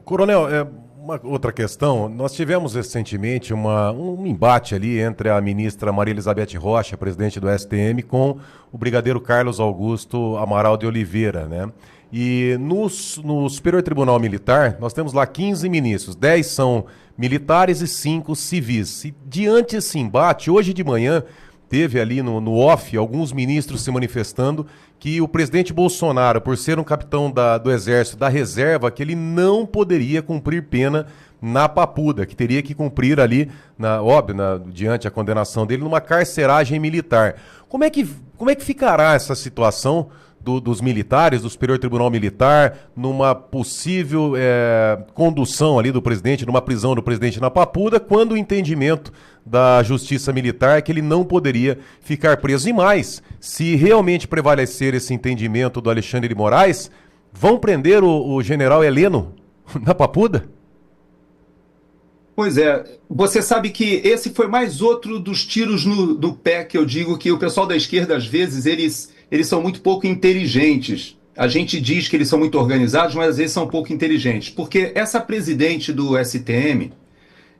Coronel, uma outra questão. Nós tivemos recentemente um embate ali entre a ministra Maria Elizabeth Rocha, presidente do STM, com o brigadeiro Carlos Augusto Amaral de Oliveira, né? E no Superior Tribunal Militar, nós temos lá 15 ministros, 10 são militares e 5 civis. E diante desse embate, hoje de manhã, teve ali no off alguns ministros se manifestando que o presidente Bolsonaro, por ser um capitão do Exército da Reserva, que ele não poderia cumprir pena na Papuda, que teria que cumprir ali, diante a condenação dele, numa carceragem militar. Como é que ficará essa situação dos militares, do Superior Tribunal Militar, numa possível condução ali do presidente, numa prisão do presidente na Papuda, quando o entendimento da Justiça Militar é que ele não poderia ficar preso? E mais, se realmente prevalecer esse entendimento do Alexandre de Moraes, vão prender o general Heleno na Papuda? Pois é, você sabe que esse foi mais outro dos tiros no pé que eu digo que o pessoal da esquerda, às vezes, eles são muito pouco inteligentes. A gente diz que eles são muito organizados, mas às vezes são pouco inteligentes. Porque essa presidente do STM,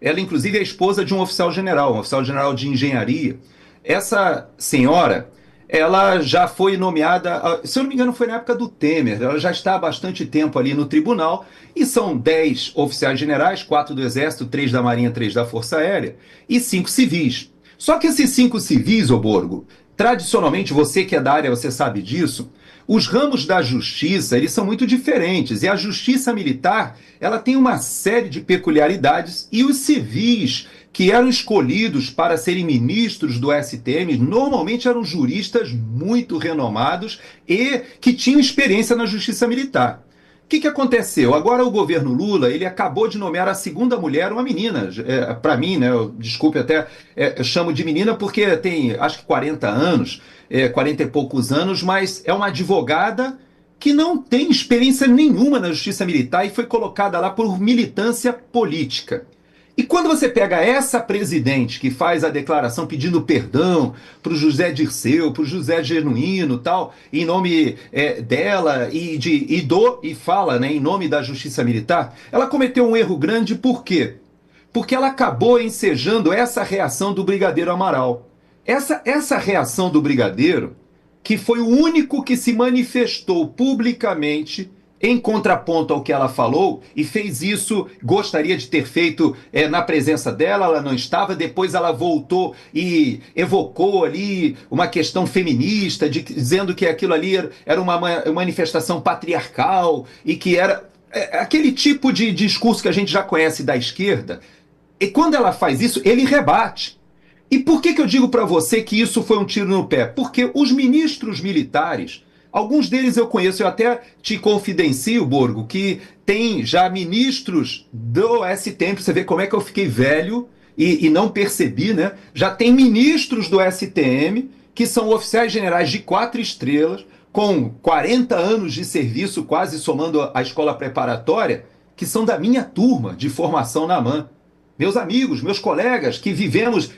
ela inclusive é esposa de um oficial general de engenharia. Essa senhora, ela já foi nomeada, se eu não me engano, foi na época do Temer. Ela já está há bastante tempo ali no tribunal, e são 10 oficiais generais, 4 do Exército, 3 da Marinha, 3 da Força Aérea, e 5 civis. Só que esses 5 civis, ô Borgo, tradicionalmente, você que é da área, você sabe disso, os ramos da justiça, eles são muito diferentes, e a justiça militar, ela tem uma série de peculiaridades, e os civis que eram escolhidos para serem ministros do STM, normalmente eram juristas muito renomados e que tinham experiência na justiça militar. O que aconteceu? Agora o governo Lula, ele acabou de nomear a segunda mulher, uma menina, para mim, né, desculpe até, eu chamo de menina porque tem acho que 40 anos, 40 e poucos anos, mas é uma advogada que não tem experiência nenhuma na justiça militar e foi colocada lá por militância política. E quando você pega essa presidente que faz a declaração pedindo perdão para o José Dirceu, para o José Genuíno, tal, em nome dela e fala, né, em nome da Justiça Militar, ela cometeu um erro grande. Por quê? Porque ela acabou ensejando essa reação do Brigadeiro Amaral. Essa reação do Brigadeiro, que foi o único que se manifestou publicamente em contraponto ao que ela falou, e fez isso, gostaria de ter feito na presença dela, ela não estava, depois ela voltou e evocou ali uma questão feminista, dizendo que aquilo ali era uma manifestação patriarcal, e que era aquele tipo de discurso que a gente já conhece da esquerda, e quando ela faz isso, ele rebate. E por que eu digo para você que isso foi um tiro no pé? Porque os ministros militares, alguns deles eu conheço, eu até te confidencio, Borgo, que tem já ministros do STM, para você ver como é que eu fiquei velho e não percebi, né? Já tem ministros do STM que são oficiais generais de 4 estrelas, com 40 anos de serviço, quase somando a escola preparatória, que são da minha turma de formação na AMAN. Meus amigos, meus colegas que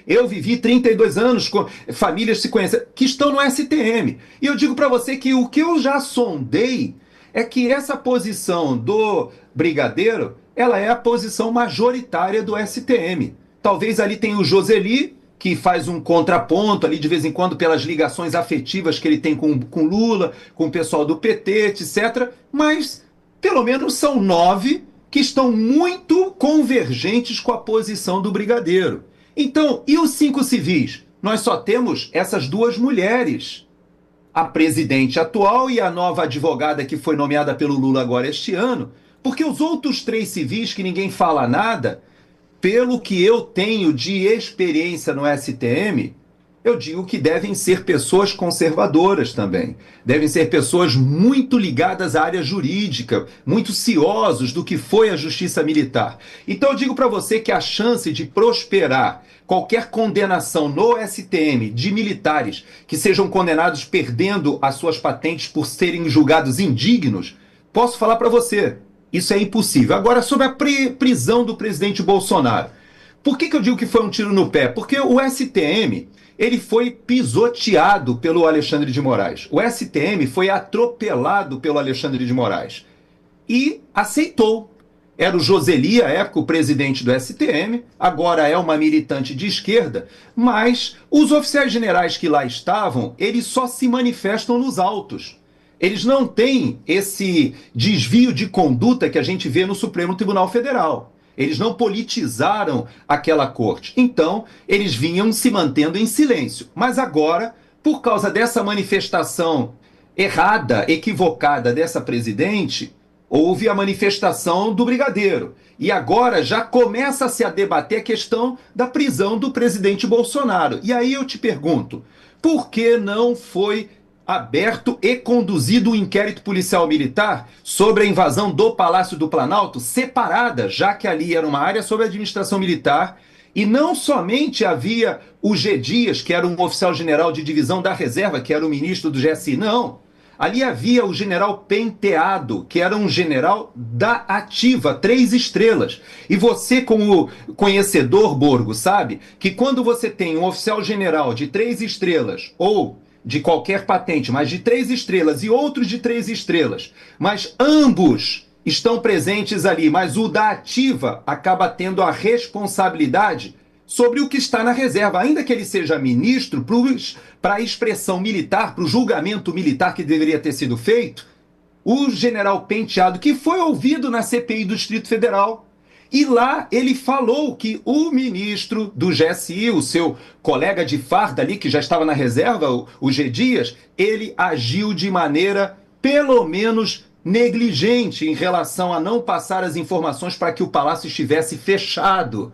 eu vivi 32 anos com famílias se conhecendo, que estão no STM. E eu digo para você que o que eu já sondei é que essa posição do brigadeiro, ela é a posição majoritária do STM. Talvez ali tenha o Joseli, que faz um contraponto ali de vez em quando pelas ligações afetivas que ele tem com Lula, com o pessoal do PT, etc. Mas pelo menos são 9 que estão muito convergentes com a posição do brigadeiro. Então, e os 5 civis? Nós só temos essas 2 mulheres, a presidente atual e a nova advogada que foi nomeada pelo Lula agora este ano, porque os outros 3 civis que ninguém fala nada, pelo que eu tenho de experiência no STM, eu digo que devem ser pessoas conservadoras também. Devem ser pessoas muito ligadas à área jurídica, muito ciosos do que foi a justiça militar. Então eu digo para você que a chance de prosperar qualquer condenação no STM de militares que sejam condenados perdendo as suas patentes por serem julgados indignos, posso falar para você, isso é impossível. Agora, sobre a prisão do presidente Bolsonaro. Por que eu digo que foi um tiro no pé? Porque o STM, ele foi pisoteado pelo Alexandre de Moraes. O STM foi atropelado pelo Alexandre de Moraes. E aceitou. era o Joseli, à época o presidente do STM, agora é uma militante de esquerda, mas os oficiais generais que lá estavam, eles só se manifestam nos autos. Eles não têm esse desvio de conduta que a gente vê no Supremo Tribunal Federal. Eles não politizaram aquela corte. Então, eles vinham se mantendo em silêncio. Mas agora, por causa dessa manifestação errada, equivocada dessa presidente, houve a manifestação do brigadeiro. E agora já começa-se a debater a questão da prisão do presidente Bolsonaro. E aí eu te pergunto, por que não foi aberto e conduzido um inquérito policial militar sobre a invasão do Palácio do Planalto, separada, já que ali era uma área sob a administração militar, e não somente havia o G. Dias, que era um oficial-general de divisão da reserva, que era o ministro do GSI, não. Ali havia o general Penteado, que era um general da ativa, 3 estrelas. E você, como conhecedor, Borgo, sabe que quando você tem um oficial-general de 3 estrelas, ou de qualquer patente, mas de 3 estrelas e outros de 3 estrelas, mas ambos estão presentes ali, mas o da ativa acaba tendo a responsabilidade sobre o que está na reserva, ainda que ele seja ministro, para a expressão militar, para o julgamento militar que deveria ter sido feito, o general Penteado, que foi ouvido na CPI do Distrito Federal, e lá ele falou que o ministro do GSI, o seu colega de farda ali, que já estava na reserva, o G. Dias, ele agiu de maneira, pelo menos, negligente em relação a não passar as informações para que o palácio estivesse fechado.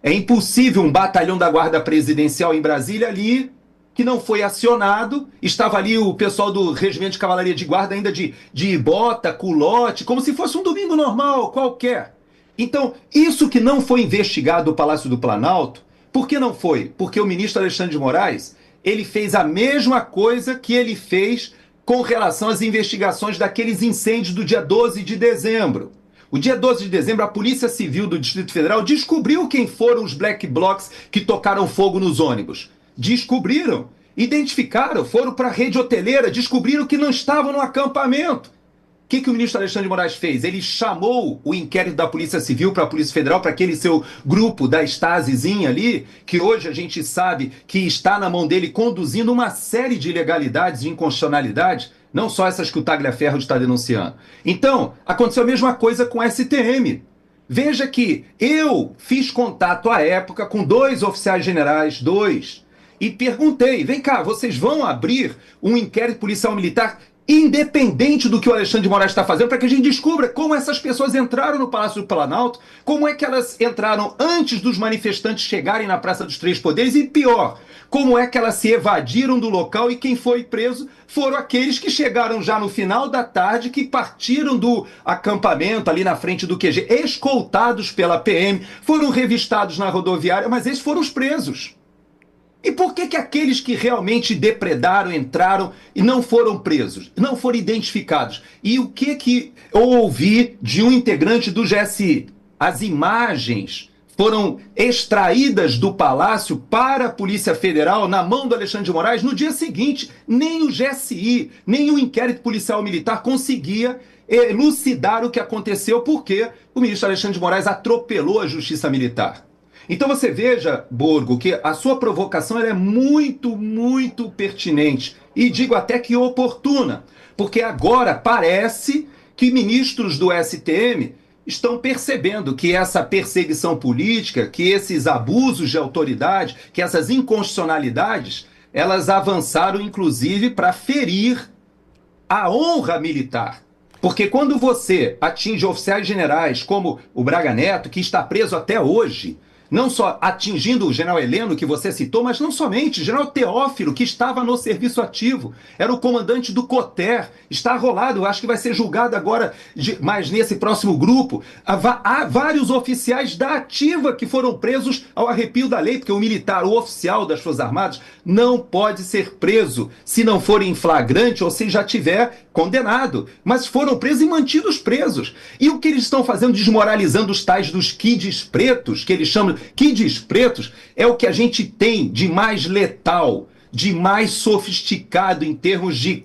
É impossível um batalhão da Guarda Presidencial em Brasília ali, que não foi acionado, estava ali o pessoal do Regimento de Cavalaria de Guarda ainda de bota, culote, como se fosse um domingo normal, qualquer. Então, isso que não foi investigado no Palácio do Planalto, por que não foi? Porque o ministro Alexandre de Moraes, ele fez a mesma coisa que ele fez com relação às investigações daqueles incêndios do dia 12 de dezembro. O dia 12 de dezembro, a Polícia Civil do Distrito Federal descobriu quem foram os black blocs que tocaram fogo nos ônibus. Descobriram, identificaram, foram para a rede hoteleira, descobriram que não estavam no acampamento. O que o ministro Alexandre de Moraes fez? Ele chamou o inquérito da Polícia Civil para a Polícia Federal, para aquele seu grupo da Stasizinha ali, que hoje a gente sabe que está na mão dele conduzindo uma série de ilegalidades, de inconstitucionalidades, não só essas que o Tagliaferro está denunciando. Então, aconteceu a mesma coisa com o STM. Veja que eu fiz contato à época com 2 oficiais generais, 2, e perguntei, vem cá, vocês vão abrir um inquérito policial militar independente do que o Alexandre de Moraes está fazendo, para que a gente descubra como essas pessoas entraram no Palácio do Planalto, como é que elas entraram antes dos manifestantes chegarem na Praça dos Três Poderes e, pior, como é que elas se evadiram do local e quem foi preso foram aqueles que chegaram já no final da tarde, que partiram do acampamento ali na frente do QG, escoltados pela PM, foram revistados na rodoviária, mas esses foram os presos. E por que aqueles que realmente depredaram, entraram e não foram presos, não foram identificados? E o que eu ouvi de um integrante do GSI? As imagens foram extraídas do Palácio para a Polícia Federal, na mão do Alexandre de Moraes, no dia seguinte. Nem o GSI, nem o inquérito policial militar conseguia elucidar o que aconteceu, porque o ministro Alexandre de Moraes atropelou a Justiça Militar. Então você veja, Borgo, que a sua provocação ela é muito, muito pertinente. E digo até que oportuna. Porque agora parece que ministros do STM estão percebendo que essa perseguição política, que esses abusos de autoridade, que essas inconstitucionalidades, elas avançaram inclusive para ferir a honra militar. Porque quando você atinge oficiais generais como o Braga Neto, que está preso até hoje, não só atingindo o general Heleno, que você citou, mas não somente, o general Teófilo, que estava no serviço ativo, era o comandante do COTER, está arrolado, acho que vai ser julgado agora, mas nesse próximo grupo. Há vários oficiais da ativa que foram presos ao arrepio da lei, porque o militar, o oficial das Forças Armadas, não pode ser preso se não for em flagrante ou se já tiver condenado, mas foram presos e mantidos presos. E o que eles estão fazendo, desmoralizando os tais dos kids pretos, que eles chamam de kids pretos, é o que a gente tem de mais letal de mais sofisticado em termos de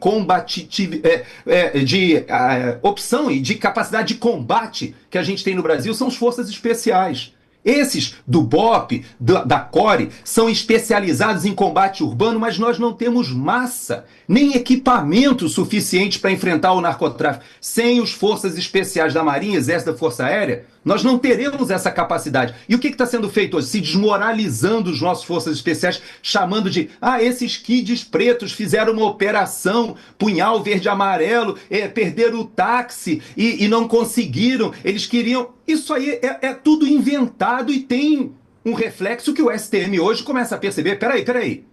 opção e de capacidade de combate que a gente tem no Brasil são as forças especiais. Esses do BOP, da CORE, são especializados em combate urbano, mas nós não temos massa, nem equipamento suficiente para enfrentar o narcotráfico. Sem as forças especiais da Marinha, Exército, da Força Aérea, nós não teremos essa capacidade. E o que está sendo feito hoje? Se desmoralizando as nossas forças especiais, chamando de, esses kids pretos fizeram uma operação, punhal verde e amarelo, perderam o táxi e não conseguiram, eles queriam... Isso aí é tudo inventado e tem um reflexo que o STM hoje começa a perceber. Peraí.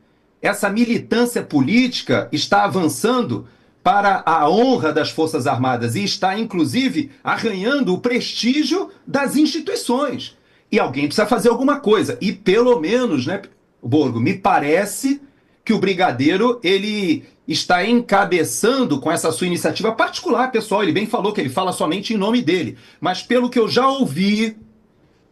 Essa militância política está avançando para a honra das Forças Armadas e está, inclusive, arranhando o prestígio das instituições. E alguém precisa fazer alguma coisa. E, pelo menos, né, Borgo, me parece que o Brigadeiro ele está encabeçando com essa sua iniciativa particular, pessoal. Ele bem falou que ele fala somente em nome dele. Mas, pelo que eu já ouvi,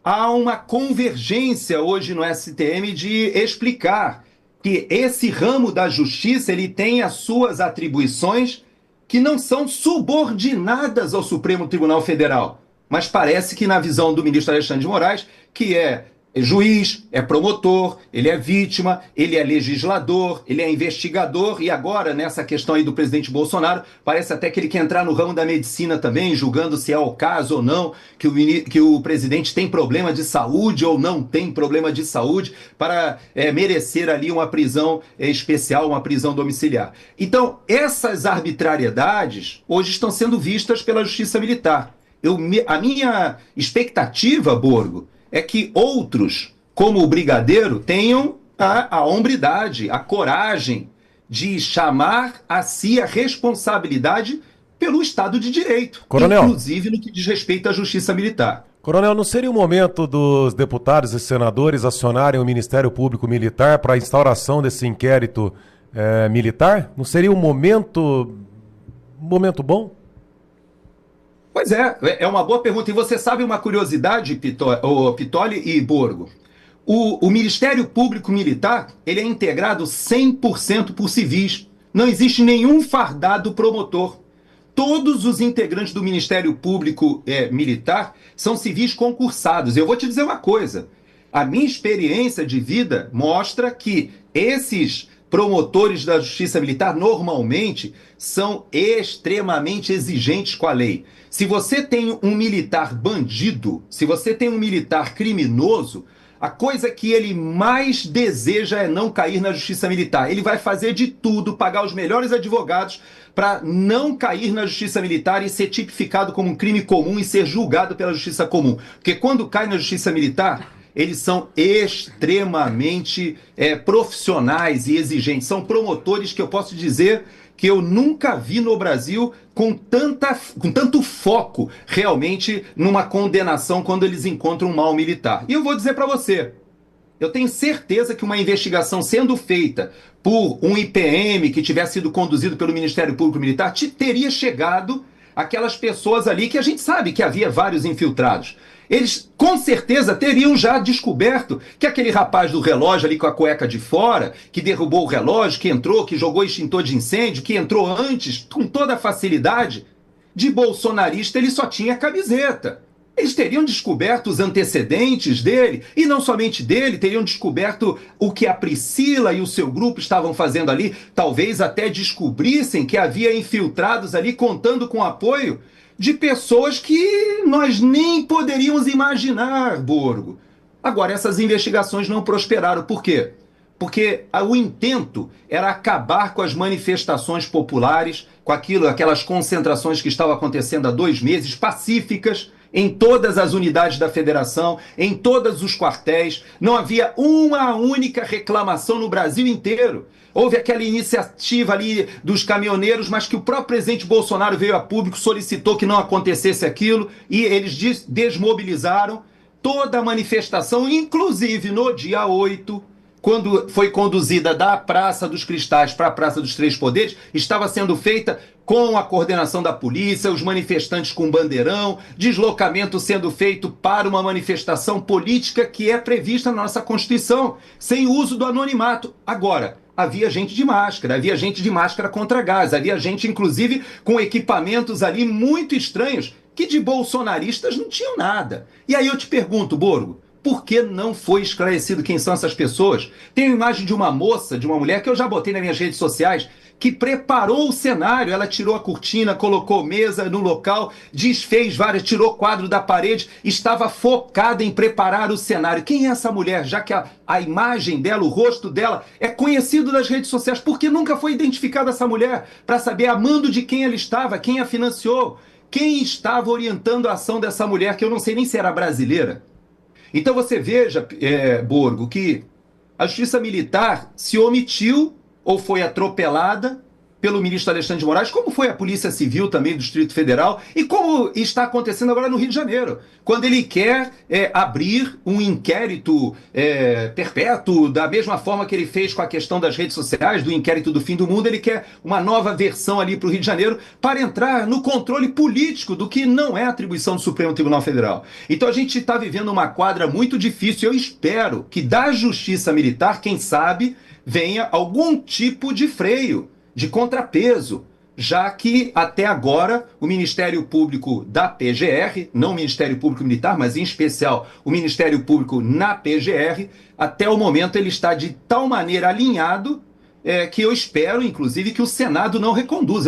há uma convergência hoje no STM de explicar que esse ramo da justiça ele tem as suas atribuições que não são subordinadas ao Supremo Tribunal Federal. Mas parece que na visão do ministro Alexandre de Moraes, que é juiz, é promotor, ele é vítima, ele é legislador, ele é investigador, e agora, nessa questão aí do presidente Bolsonaro, parece até que ele quer entrar no ramo da medicina também, julgando se é o caso ou não, que o presidente tem problema de saúde ou não tem problema de saúde, para merecer ali uma prisão especial, uma prisão domiciliar. Então, essas arbitrariedades hoje estão sendo vistas pela Justiça Militar. A minha expectativa, Borgo, é que outros, como o Brigadeiro, tenham a hombridade, a coragem de chamar a si a responsabilidade pelo Estado de Direito, Coronel, inclusive no que diz respeito à Justiça Militar. Coronel, não seria o momento dos deputados e senadores acionarem o Ministério Público Militar para a instauração desse inquérito militar? Não seria um momento bom? Pois é uma boa pergunta. E você sabe uma curiosidade, Pitoli e Borgo? O Ministério Público Militar ele é integrado 100% por civis. Não existe nenhum fardado promotor. Todos os integrantes do Ministério Público Militar são civis concursados. Eu vou te dizer uma coisa. A minha experiência de vida mostra que esses promotores da Justiça Militar normalmente são extremamente exigentes com a lei. Se você tem um militar bandido, se você tem um militar criminoso, a coisa que ele mais deseja é não cair na Justiça Militar. Ele vai fazer de tudo, pagar os melhores advogados para não cair na Justiça Militar e ser tipificado como um crime comum e ser julgado pela Justiça Comum. Porque quando cai na Justiça Militar, eles são extremamente profissionais e exigentes. São promotores que eu posso dizer que eu nunca vi no Brasil com tanto foco realmente numa condenação quando eles encontram um mal militar. E eu vou dizer para você, eu tenho certeza que uma investigação sendo feita por um IPM que tivesse sido conduzido pelo Ministério Público Militar teria chegado aquelas pessoas ali que a gente sabe que havia vários infiltrados. Eles com certeza teriam já descoberto que aquele rapaz do relógio ali com a cueca de fora, que derrubou o relógio, que entrou, que jogou extintor de incêndio, que entrou antes com toda a facilidade, de bolsonarista ele só tinha camiseta. Eles teriam descoberto os antecedentes dele, e não somente dele, teriam descoberto o que a Priscila e o seu grupo estavam fazendo ali, talvez até descobrissem que havia infiltrados ali contando com o apoio de pessoas que nós nem poderíamos imaginar, Borgo. Agora, essas investigações não prosperaram. Por quê? Porque o intento era acabar com as manifestações populares, com aquelas concentrações que estavam acontecendo há 2 meses, pacíficas, em todas as unidades da federação, em todos os quartéis. Não havia uma única reclamação no Brasil inteiro. Houve aquela iniciativa ali dos caminhoneiros, mas que o próprio presidente Bolsonaro veio a público, solicitou que não acontecesse aquilo, e eles desmobilizaram toda a manifestação, inclusive no dia 8, quando foi conduzida da Praça dos Cristais para a Praça dos Três Poderes, estava sendo feita com a coordenação da polícia, os manifestantes com bandeirão, deslocamento sendo feito para uma manifestação política que é prevista na nossa Constituição, sem uso do anonimato. Agora, havia gente de máscara, havia gente de máscara contra gás, havia gente, inclusive, com equipamentos ali muito estranhos, que de bolsonaristas não tinham nada. E aí eu te pergunto, Borgo, por que não foi esclarecido quem são essas pessoas? Tem a imagem de uma moça, de uma mulher, que eu já botei nas minhas redes sociais, que preparou o cenário. Ela tirou a cortina, colocou mesa no local, desfez várias, tirou quadro da parede, estava focada em preparar o cenário. Quem é essa mulher? Já que a imagem dela, o rosto dela, é conhecido das redes sociais, por que nunca foi identificada essa mulher para saber a mando de quem ela estava, quem a financiou, quem estava orientando a ação dessa mulher, que eu não sei nem se era brasileira? Então você veja, Borgo, que a Justiça Militar se omitiu ou foi atropelada pelo ministro Alexandre de Moraes, como foi a Polícia Civil também do Distrito Federal e como está acontecendo agora no Rio de Janeiro, quando ele quer abrir um inquérito perpétuo, da mesma forma que ele fez com a questão das redes sociais, do inquérito do fim do mundo, ele quer uma nova versão ali para o Rio de Janeiro para entrar no controle político do que não é atribuição do Supremo Tribunal Federal. Então a gente está vivendo uma quadra muito difícil. Eu espero que da Justiça Militar, quem sabe, venha algum tipo de freio, de contrapeso, já que até agora o Ministério Público da PGR, não o Ministério Público Militar, mas em especial o Ministério Público na PGR, até o momento ele está de tal maneira alinhado que eu espero, inclusive, que o Senado não reconduza.